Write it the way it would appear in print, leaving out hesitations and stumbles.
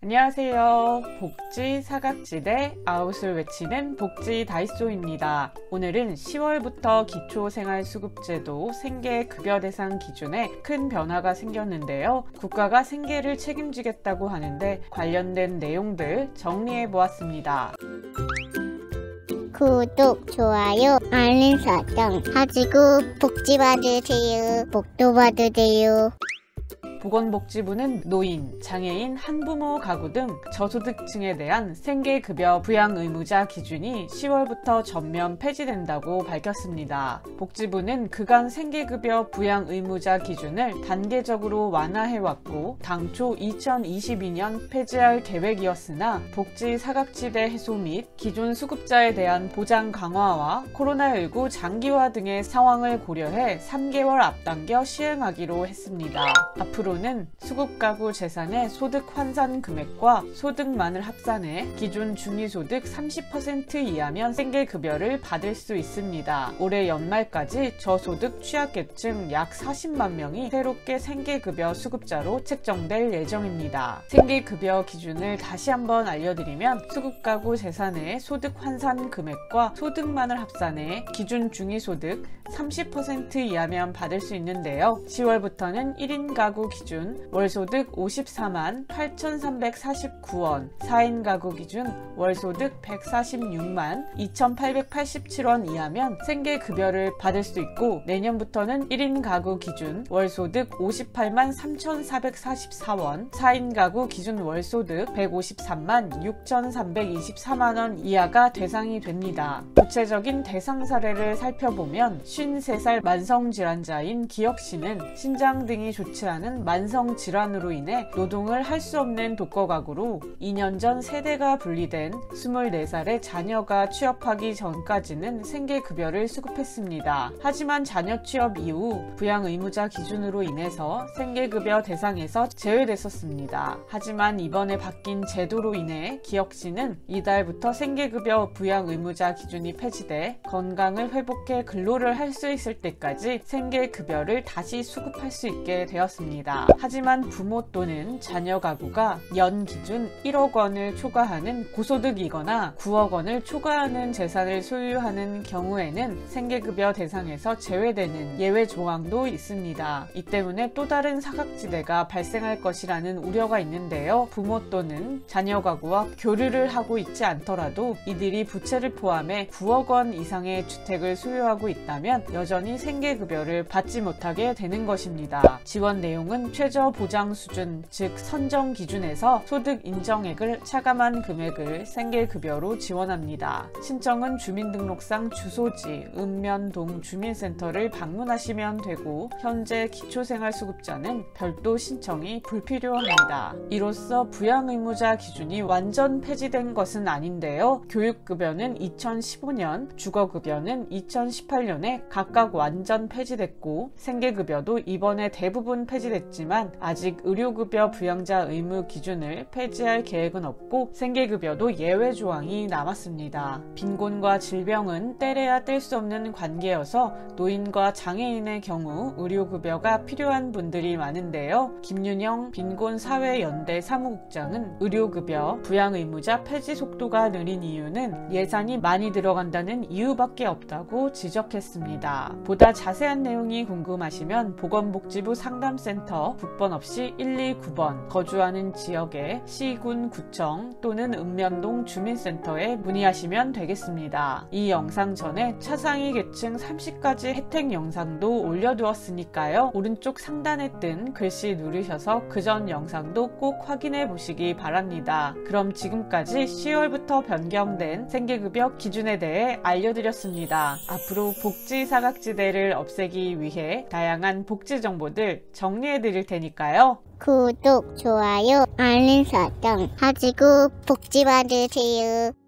안녕하세요. 복지 사각지대 아웃을 외치는 복지 다이소입니다. 오늘은 10월부터 기초생활수급제도 생계급여 대상 기준에 큰 변화가 생겼는데요. 국가가 생계를 책임지겠다고 하는데 관련된 내용들 정리해 보았습니다. 구독, 좋아요, 알림 설정 하시고 복지 받으세요. 복도 받으세요. 보건복지부는 노인, 장애인, 한부모 가구 등 저소득층에 대한 생계급여 부양의무자 기준이 10월부터 전면 폐지된다고 밝혔습니다. 복지부는 그간 생계급여 부양의무자 기준을 단계적으로 완화해왔고 당초 2022년 폐지할 계획이었으나 복지 사각지대 해소 및 기존 수급자에 대한 보장 강화와 코로나19 장기화 등의 상황을 고려해 3개월 앞당겨 시행하기로 했습니다. 앞으로는 수급가구 재산의 소득 환산 금액과 소득만을 합산해 기존 중위소득 30% 이하면 생계급여를 받을 수 있습니다. 올해 연말까지 저소득 취약계층 약 40만 명이 새롭게 생계급여 수급자로 책정될 예정입니다. 생계급여 기준을 다시 한번 알려드리면 수급가구 재산의 소득 환산 금액과 소득만을 합산해 기준 중위소득 30% 이하면 받을 수 있는데요. 10월부터는 1인 가구 기준 월소득 54만 8,349원, 4인 가구 기준 월소득 146만 2,887원 이하면 생계급여를 받을 수 있고 내년부터는 1인 가구 기준 월소득 58만 3,444원, 4인 가구 기준 월소득 153만 6,324만원 이하가 대상이 됩니다. 구체적인 대상 사례를 살펴보면 53살 만성질환자인 기혁씨는 신장 등이 좋지 않은 만성질환으로 인해 노동을 할 수 없는 독거가구로 2년 전 세대가 분리된 24살의 자녀가 취업하기 전까지는 생계급여를 수급했습니다. 하지만 자녀 취업 이후 부양의무자 기준으로 인해서 생계급여 대상에서 제외됐었습니다. 하지만 이번에 바뀐 제도로 인해 기혁씨는 이달부터 생계급여 부양의무자 기준이 폐지돼 건강을 회복해 근로를 할 수 있을 때까지 생계급여를 다시 수급할 수 있게 되었습니다. 하지만 부모 또는 자녀 가구가 연 기준 1억 원을 초과하는 고소득이거나 9억 원을 초과하는 재산을 소유하는 경우에는 생계급여 대상에서 제외되는 예외 조항도 있습니다. 이 때문에 또 다른 사각지대가 발생할 것이라는 우려가 있는데요. 부모 또는 자녀 가구와 교류를 하고 있지 않더라도 이들이 부채를 포함해 9억 원 이상의 주택을 소유하고 있다면 여전히 생계급여를 받지 못하게 되는 것입니다. 지원 내용은 최저 보장 수준, 즉 선정 기준에서 소득 인정액을 차감한 금액을 생계급여로 지원합니다. 신청은 주민등록상 주소지 읍면동 주민센터를 방문하시면 되고 현재 기초생활수급자는 별도 신청이 불필요합니다. 이로써 부양의무자 기준이 완전 폐지된 것은 아닌데요. 교육급여는 2015년, 주거급여는 2018년에 각각 완전 폐지됐고 생계급여도 이번에 대부분 폐지됐지만 아직 의료급여 부양자 의무 기준을 폐지할 계획은 없고 생계급여도 예외 조항이 남았습니다. 빈곤과 질병은 떼래야 뗄 수 없는 관계여서 노인과 장애인의 경우 의료급여가 필요한 분들이 많은데요. 김윤영 빈곤사회연대 사무국장은 의료급여 부양의무자 폐지 속도가 느린 이유는 예산이 많이 들어간다는 이유밖에 없다고 지적했습니다. 보다 자세한 내용이 궁금하시면 보건복지부 상담센터 국번 없이 129번 거주하는 지역의 시군 구청 또는 읍면동 주민센터에 문의하시면 되겠습니다. 이 영상 전에 차상위 계층 30가지 혜택 영상도 올려두었으니까요. 오른쪽 상단에 뜬 글씨 누르셔서 그전 영상도 꼭 확인해 보시기 바랍니다. 그럼 지금까지 10월부터 변경된 생계급여 기준에 대해 알려드렸습니다. 앞으로 복지 사각지대를 없애기 위해 다양한 복지 정보들 정리해 드릴 테니까요. 구독, 좋아요, 알림 설정 하시고 복지 받으세요.